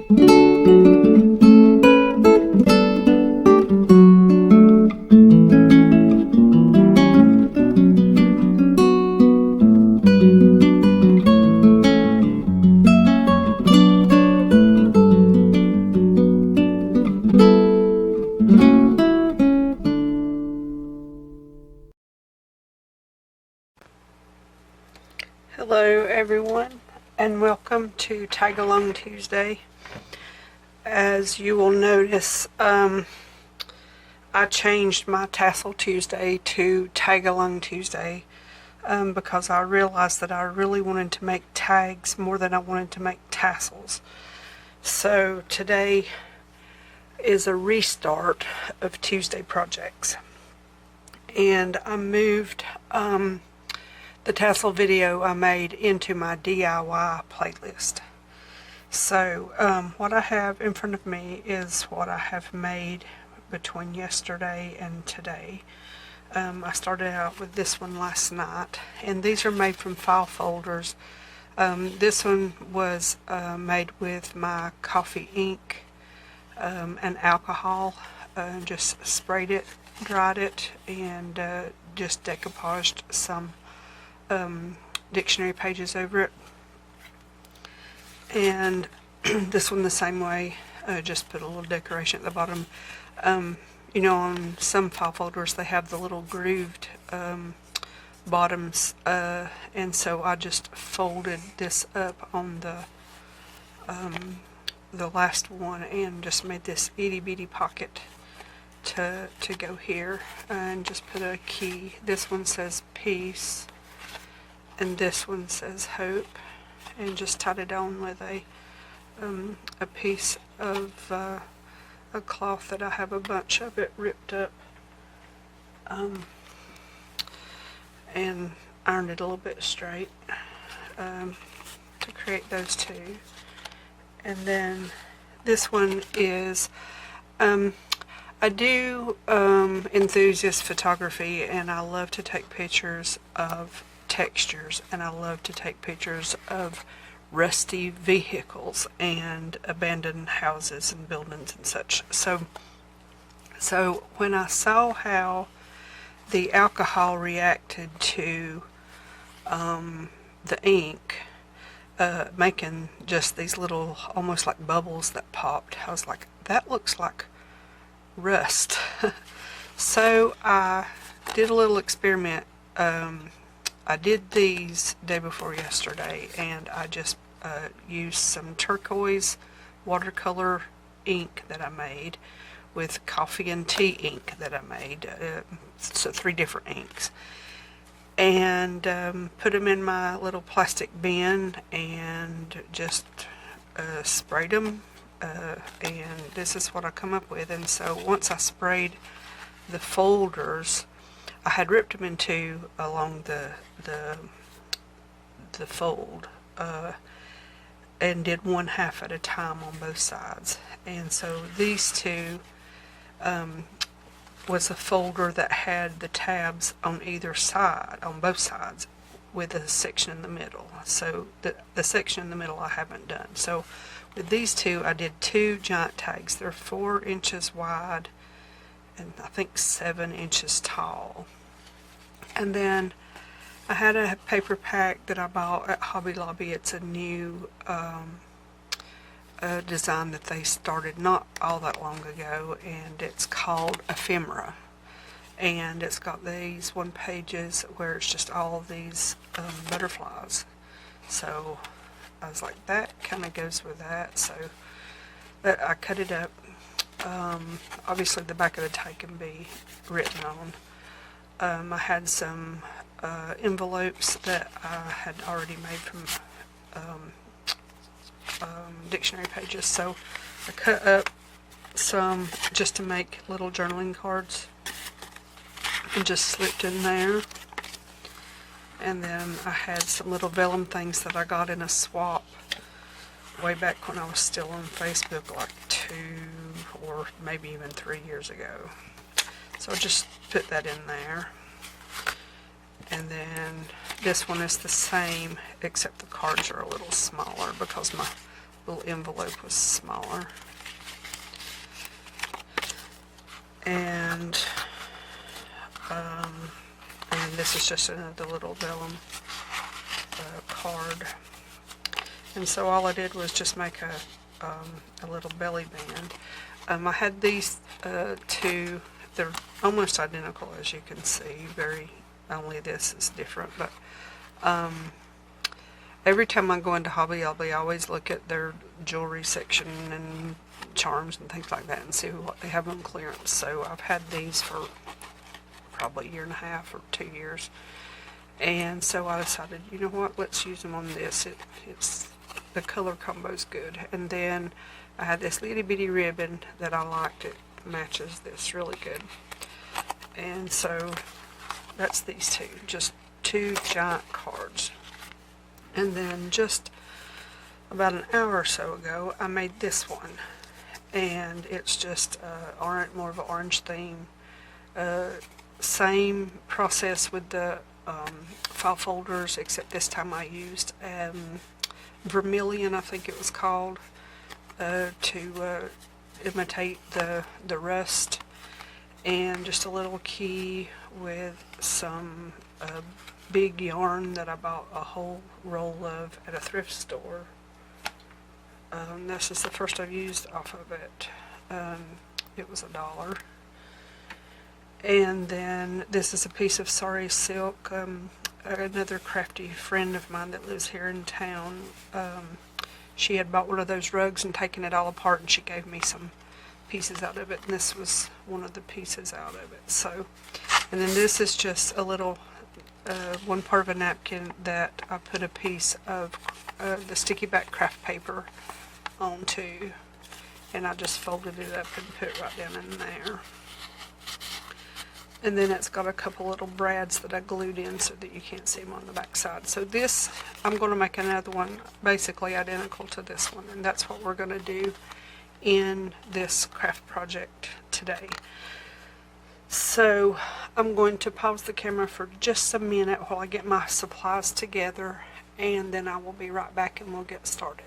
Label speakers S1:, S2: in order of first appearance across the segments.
S1: Hello everyone, and welcome to Tagalong Tuesday. As you will notice, I changed my Tassel Tuesday to Tagalong Tuesday because I realized that I really wanted to make tags more than I wanted to make tassels. So today is a restart of Tuesday projects, and I moved the tassel video I made into my DIY playlist. So what I have in front of me is what I have made between yesterday and today. I started out with this one last night, and these are made from file folders. This one was made with my coffee ink and alcohol. Just sprayed it, dried it, and just decoupaged some dictionary pages over it. And this one the same way, just put a little decoration at the bottom. You know, on some file folders they have the little grooved bottoms, and so I just folded this up on the last one and just made this itty bitty pocket to go here, and just put a key. This one says peace, and this one says hope, and just tied it on with a piece of a cloth that I have a bunch of it ripped up, and ironed it a little bit straight to create those two. And then this one is I do enthusiast photography, and I love to take pictures of textures, and I love to take pictures of rusty vehicles and abandoned houses and buildings and such. So when I saw how the alcohol reacted to the ink, making just these little almost like bubbles that popped, I was like, that looks like rust. So I did a little experiment. I did these day before yesterday, and I just used some turquoise watercolor ink that I made with coffee and tea ink that I made, so 3 different inks, and put them in my little plastic bin and just sprayed them, and this is what I come up with. And so once I sprayed the folders, I had ripped them in two along the fold, and did 1/2 at a time on both sides. And so these two was a folder that had the tabs on either side, on both sides, with a section in the middle. So the section in the middle I haven't done. So with these two, I did 2 giant tags. They're 4 inches wide and I think 7 inches tall. And then I had a paper pack that I bought at Hobby Lobby. It's a new design that they started not all that long ago, and it's called Ephemera. And it's got these 1 pages where it's just all these butterflies. So I was like, that kind of goes with that. So I cut it up. Obviously the back of the tag can be written on. I had some envelopes that I had already made from dictionary pages, so I cut up some just to make little journaling cards and just slipped in there. And then I had some little vellum things that I got in a swap way back when I was still on Facebook, like 2 or maybe even 3 years ago. So I just put that in there. And then this one is the same, except the cards are a little smaller because my little envelope was smaller. And this is just another little vellum card. And so all I did was just make a little belly band. I had these two. They're almost identical, as you can see. Only this is different. But every time I go into Hobby Lobby, I always look at their jewelry section and charms and things like that and see what they have on clearance. So I've had these for probably a year and a half or 2 years. And so I decided, you know what, let's use them on this. It's the color combo's good. And then I had this itty bitty ribbon that I liked. It matches this really good. And so that's these two, just two giant cards. And then just about an hour or so ago, I made this one. And it's just more of an orange theme. Same process with the file folders, except this time I used vermilion, I think it was called, to imitate the rust, and just a little key with some big yarn that I bought a whole roll of at a thrift store. This is the first I've used off of it. It was $1. And then this is a piece of sari silk. Another crafty friend of mine that lives here in town, she had bought one of those rugs and taken it all apart, and she gave me some pieces out of it, and this was one of the pieces out of it. So, and then this is just a little one part of a napkin that I put a piece of the sticky back craft paper onto, and I just folded it up and put it right down in there. And then it's got a couple little brads that I glued in so that you can't see them on the back side. So this, I'm going to make another one basically identical to this one, and that's what we're going to do in this craft project today. So I'm going to pause the camera for just a minute while I get my supplies together, and then I will be right back and we'll get started.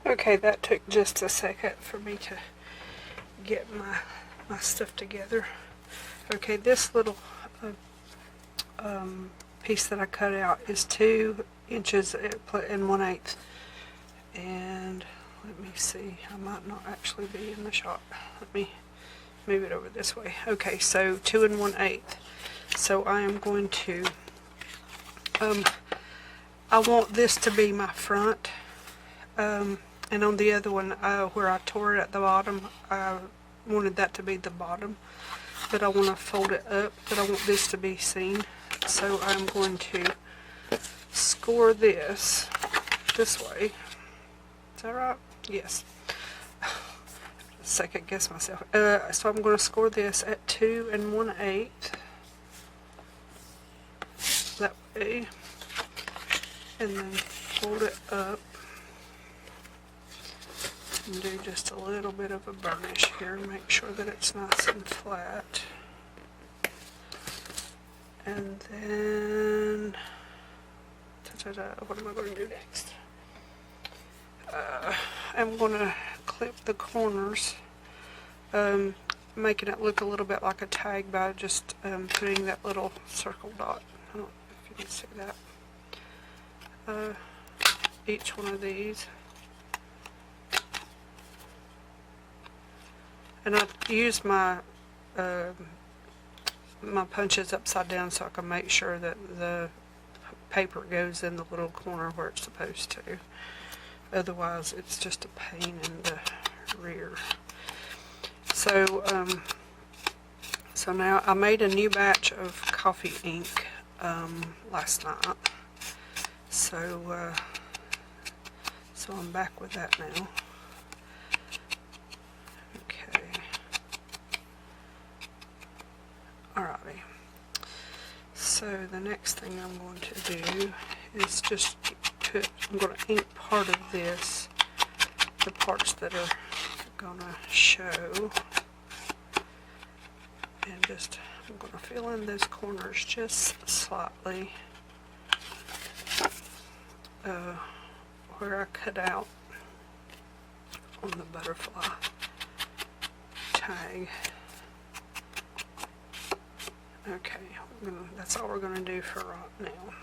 S1: Okay, that took just a second for me to get my stuff together. Okay, this little piece that I cut out is 2 inches and 1/8. And let me see, I might not actually be in the shot. Let me move it over this way. Okay, so 2 1/8. So I am going to, I want this to be my front. And on the other one, where I tore it at the bottom, I wanted that to be the bottom. But I want to fold it up, but I want this to be seen. So I'm going to score this way. Is that right? Yes. Second guess myself. So I'm going to score this at 2 1/8. That way. And then fold it up. And do just a little bit of a burnish here, make sure that it's nice and flat. And then, what am I going to do next? I'm going to clip the corners, making it look a little bit like a tag by just putting that little circle dot. I don't know if you can see that. Each one of these. And I use my my punches upside down so I can make sure that the paper goes in the little corner where it's supposed to. Otherwise, it's just a pain in the rear. So, so now I made a new batch of coffee ink last night. So, so I'm back with that now. Alrighty, so the next thing I'm going to do is just I'm going to ink part of this, the parts that are going to show, and I'm going to fill in those corners just slightly. where I cut out on the butterfly tag. Okay, that's all we're going to do for right now.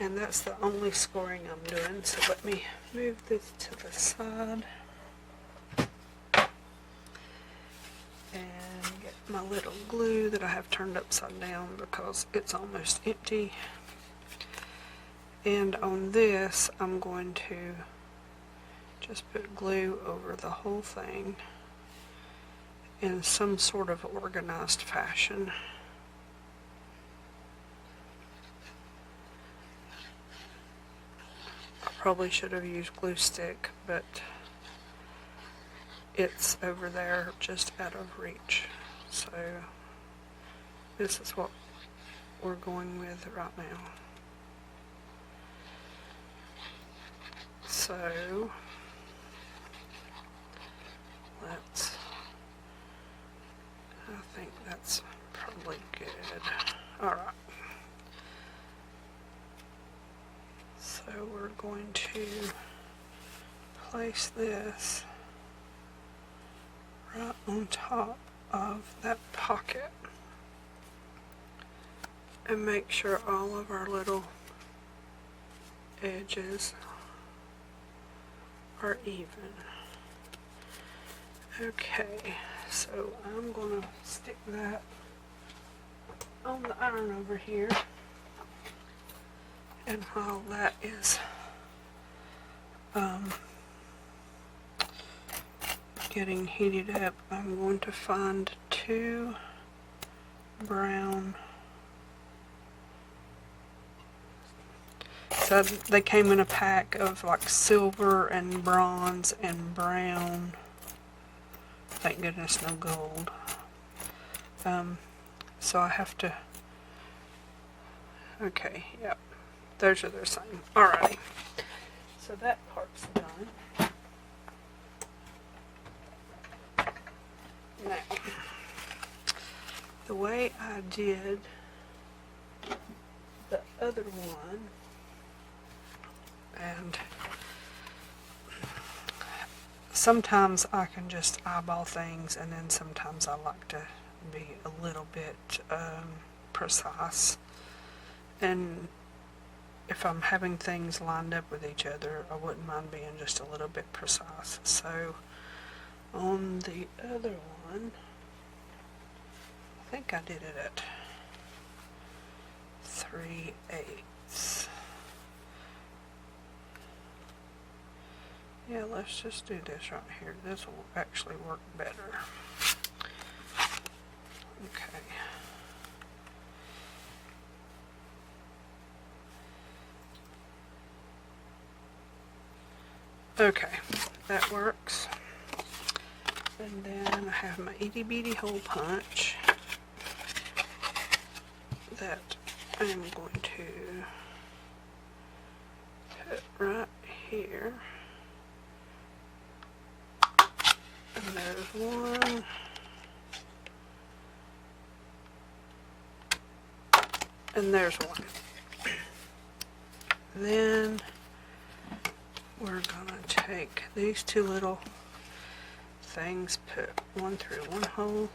S1: And that's the only scoring I'm doing, so let me move this to the side and get my little glue that I have turned upside down because it's almost empty. And on this, I'm going to just put glue over the whole thing in some sort of organized fashion. Probably should have used glue stick, but it's over there just out of reach. So this is what we're going with right now. So I think that's probably good. Alright. So we're going to place this right on top of that pocket and make sure all of our little edges are even. Okay, so I'm going to stick that on the iron over here. And while that is getting heated up, I'm going to find two brown. So they came in a pack of like silver and bronze and brown. Thank goodness no gold. So I have to, okay, yep. Those are the same. Alrighty. So that part's done. Now, the way I did the other one, and sometimes I can just eyeball things, and then sometimes I like to be a little bit precise. And if I'm having things lined up with each other, I wouldn't mind being just a little bit precise. So on the other one, I think I did it at 3/8. Yeah, let's just do this right here. This will actually work better. Okay. Okay, that works. And then I have my itty bitty hole punch that I am going to put right here. And there's one. And there's one. Then we're gonna take these two little things, put one through one hole,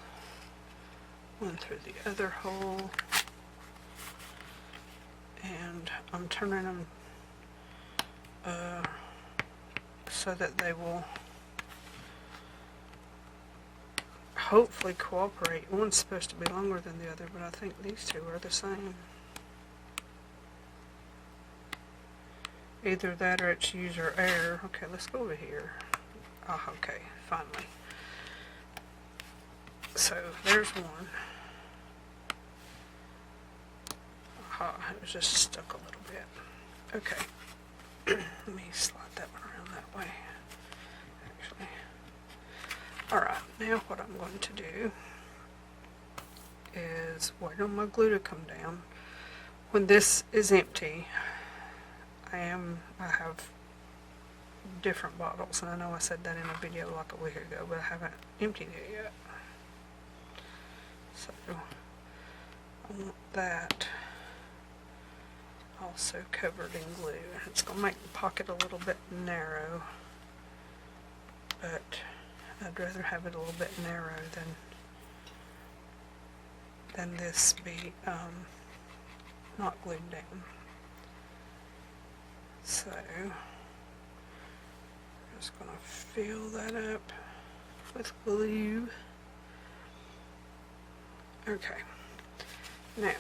S1: one through the other hole, and I'm turning them so that they will hopefully cooperate. One's supposed to be longer than the other, but I think these two are the same. Either that or it's use or error. Okay, let's go over here. Oh, okay, finally. So there's one. Aha, it was just stuck a little bit. Okay. Let me slide that one around that way. Actually. Alright, now what I'm going to do is wait on my glue to come down. When this is empty, I have different bottles, and I know I said that in a video like a week ago, but I haven't emptied it yet. So I want that also covered in glue. It's going to make the pocket a little bit narrow, but I'd rather have it a little bit narrow than this be not glued down. So I'm just going to fill that up with glue. Okay, now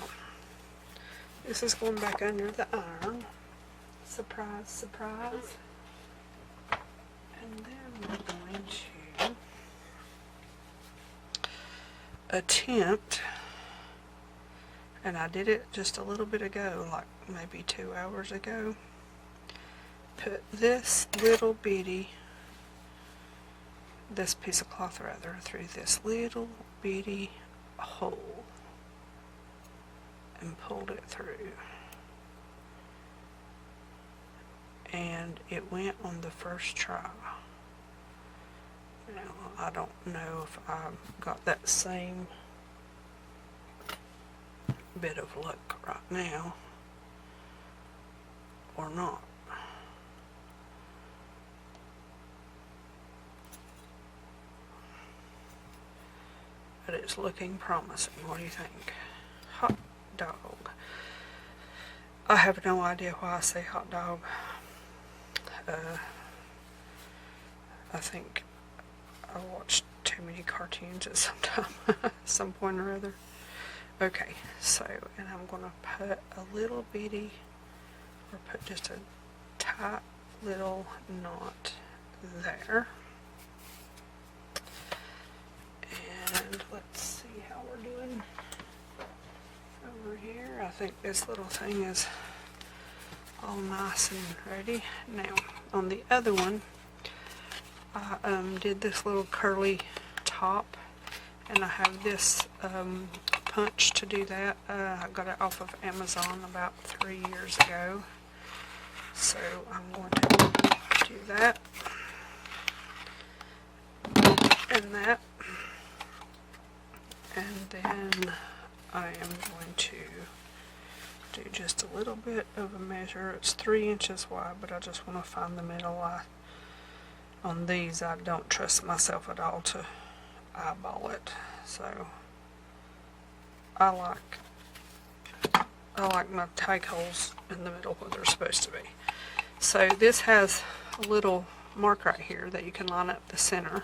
S1: this is going back under the iron. Surprise, surprise. And then we're going to attempt, and I did it just a little bit ago, like maybe 2 hours ago, put this little bitty, this piece of cloth rather, through this little bitty hole and pulled it through. And it went on the first try. Now, I don't know if I got that same bit of luck right now or not. But it's looking promising. What do you think? Hot dog. I have no idea why I say hot dog. I think I watched too many cartoons at some point or other. Okay, so, and I'm going to put a little bitty, or put just a tight little knot there. And let's see how we're doing over here. I think this little thing is all nice and ready. Now, on the other one, I did this little curly top, and I have this punch to do that. I got it off of Amazon about 3 years ago. So I'm going to do that and that. And then I am going to do just a little bit of a measure. It's 3 inches wide, but I just want to find the middle. On these, I don't trust myself at all to eyeball it. So I like my tag holes in the middle where they're supposed to be. So this has a little mark right here that you can line up the center.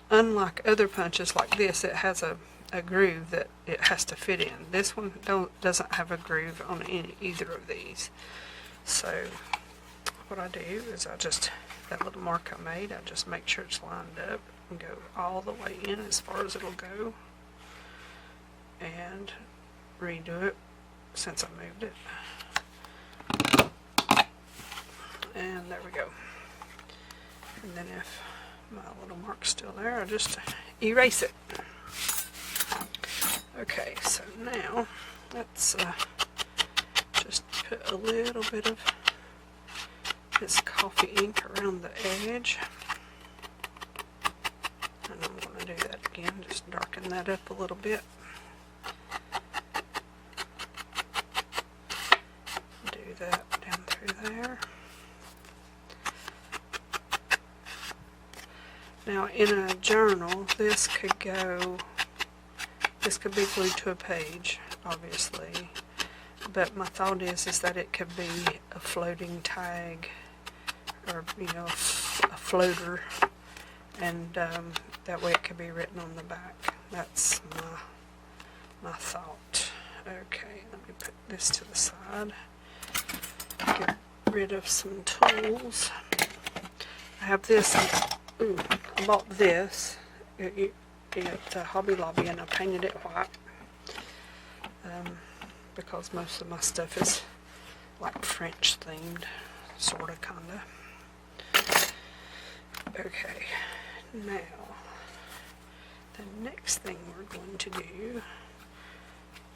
S1: Unlike other punches like this, it has a groove that it has to fit in. This one doesn't have a groove on either of these. So what I do is that little mark I made, I just make sure it's lined up and go all the way in as far as it'll go, and redo it since I moved it. And there we go. And then if my little mark's still there, I just erase it. Okay, so now let's just put a little bit of this coffee ink around the edge. And I'm going to do that again, just darken that up a little bit. Do that down through there. Now in a journal, this could be glued to a page, obviously. But my thought is that it could be a floating tag, or a floater, and that way it could be written on the back. That's my thought. Okay, let me put this to the side. Get rid of some tools. I have this. I bought this at Hobby Lobby, and I painted it white because most of my stuff is like French themed, sorta, kinda. Okay, now the next thing we're going to do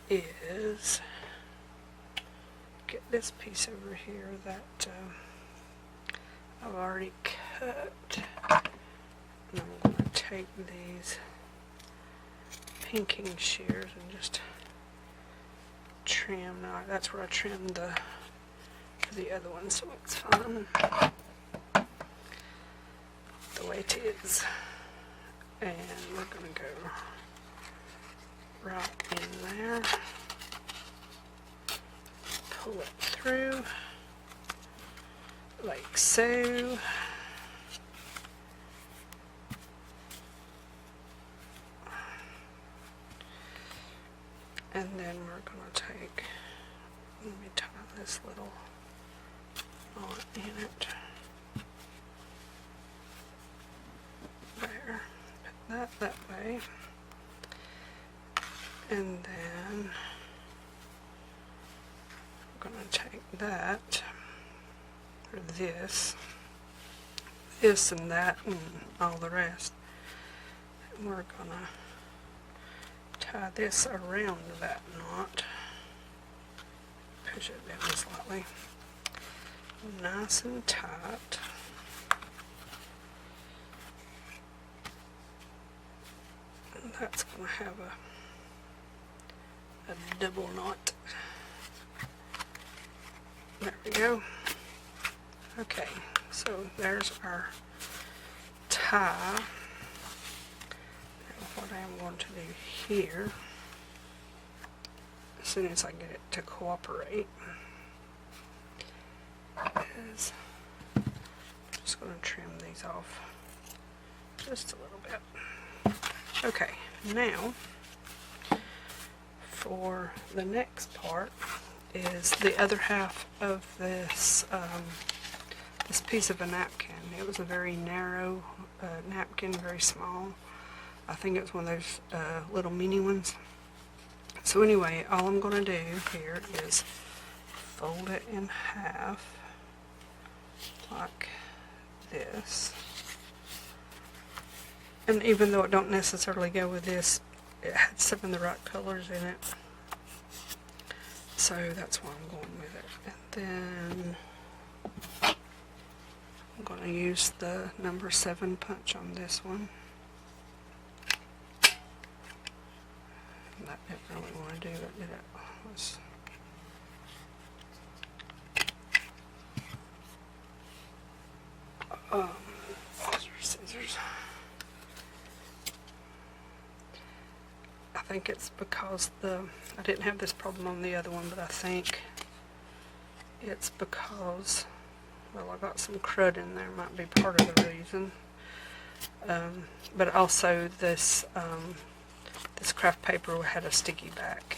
S1: is get this piece over here that I've already cut. And I'm going to take these pinking shears and just trim. No, that's where I trimmed the other one, so it's fine the way it is. And we're going to go right in there, pull it through like so. And then we're going to take, let me tie this little knot in it. There. Put that way. And then I'm going to take that, or this and that and all the rest. And we're going to tie this around that knot. Push it down slightly. Nice and tight. And that's going to have a double knot. There we go. Okay, so there's our tie. Now what I'm going to do here, as soon as I get it to cooperate, is I'm just going to trim these off just a little bit. Okay, now for the next part is the other half of this this piece of a napkin. It was a very narrow napkin, very small. I think it was one of those little mini ones. So anyway, all I'm going to do here is fold it in half like this. And even though it don't necessarily go with this, it had some of the right colors in it. So that's why I'm going with it. And then I'm going to use the number 7 punch on this one. That didn't really want to do it, did it? Scissors. I think it's because I didn't have this problem on the other one, but I think it's because, well, I got some crud in there, might be part of the reason. But also this this craft paper had a sticky back,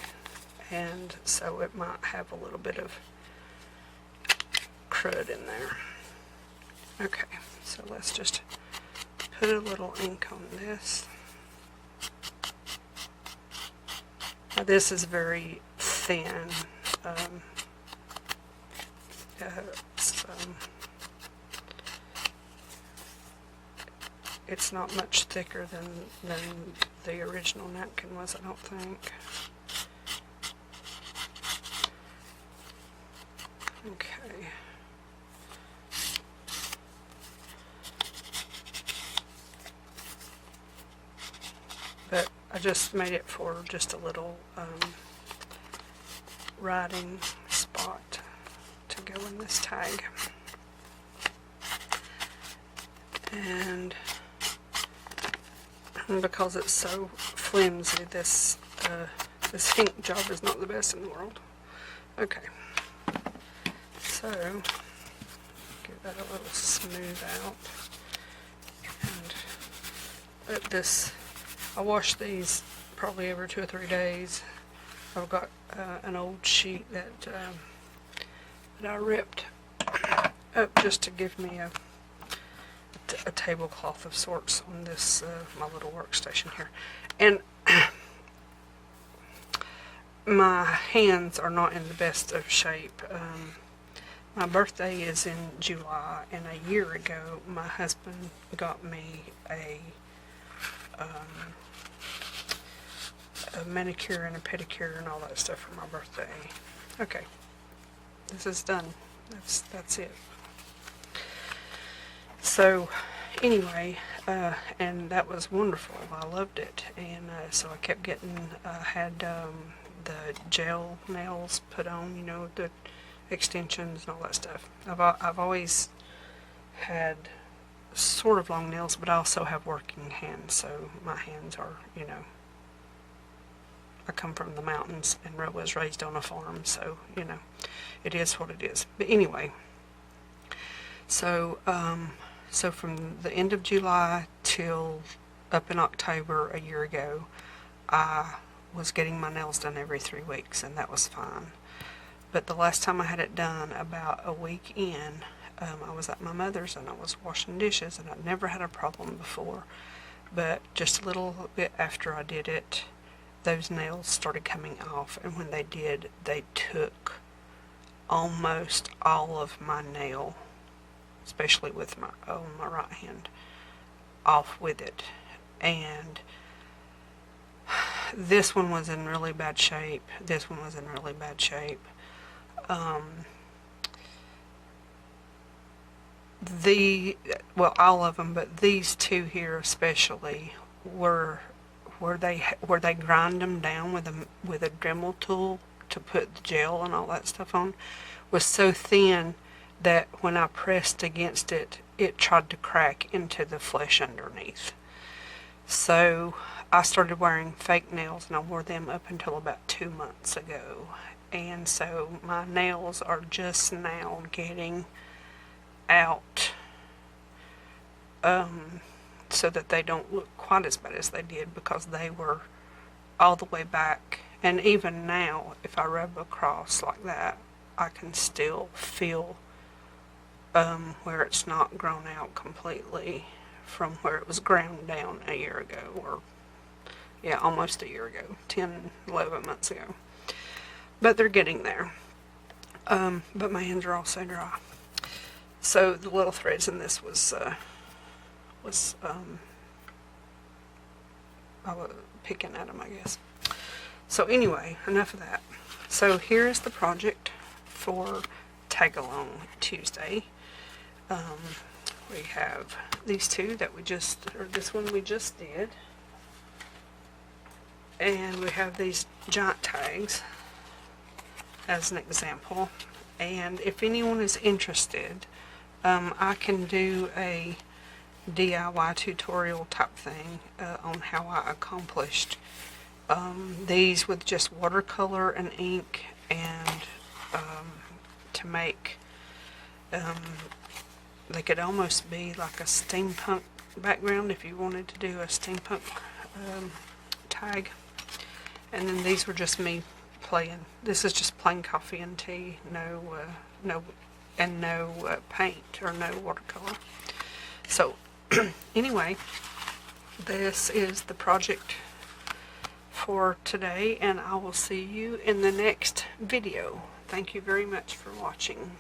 S1: and so it might have a little bit of crud in there. Okay, so let's just put a little ink on this. Now this is very thin. It's not much thicker than the original napkin was, I don't think. Okay. But I just made it for just a little writing spot to go in this tag. And because it's so flimsy, this ink job is not the best in the world. Okay, so get that a little smooth out. And let this, I wash these probably every 2 or 3 days. I've got an old sheet that I ripped up just to give me a tablecloth of sorts on this my little workstation here. And my hands are not in the best of shape. My birthday is in July, and a year ago my husband got me a manicure and a pedicure and all that stuff for my birthday. Okay, this is done. That's it. So anyway, and that was wonderful. I loved it, and so I kept getting, had the gel nails put on, you know, the extensions and all that stuff. I've always had sort of long nails, but I also have working hands, so my hands are, you know, I come from the mountains and was raised on a farm, so, you know, it is what it is. But anyway, so so from the end of July till up in October a year ago, I was getting my nails done every 3 weeks, and that was fine. But the last time I had it done, about a week in, I was at my mother's and I was washing dishes, and I'd never had a problem before. But just a little bit after I did it, those nails started coming off, and when they did, they took almost all of my nail, especially with my right hand, off with it. And this one was in really bad shape. This one was in really bad shape. All of them, but these two here especially where they grind them down with a Dremel tool to put the gel and all that stuff on, was so thin that when I pressed against it, it tried to crack into the flesh underneath. So I started wearing fake nails, and I wore them up until about 2 months ago. And so my nails are just now getting out, so that they don't look quite as bad as they did, because they were all the way back. And even now, if I rub across like that, I can still feel where it's not grown out completely from where it was ground down a year ago, or yeah, almost a year ago, 10, 11 months ago. But they're getting there. But my hands are also dry. So the little threads in this was I was picking at them, I guess. So anyway, enough of that. So here is the project for Tagalong Tuesday. We have these two that this one we just did. And we have these giant tags as an example. And if anyone is interested, I can do a DIY tutorial type thing on how I accomplished these with just watercolor and ink, and to make they could almost be like a steampunk background if you wanted to do a steampunk tag. And then these were just me playing. This is just plain coffee and tea, no paint or no watercolor. So anyway, this is the project for today, and I will see you in the next video. Thank you very much for watching.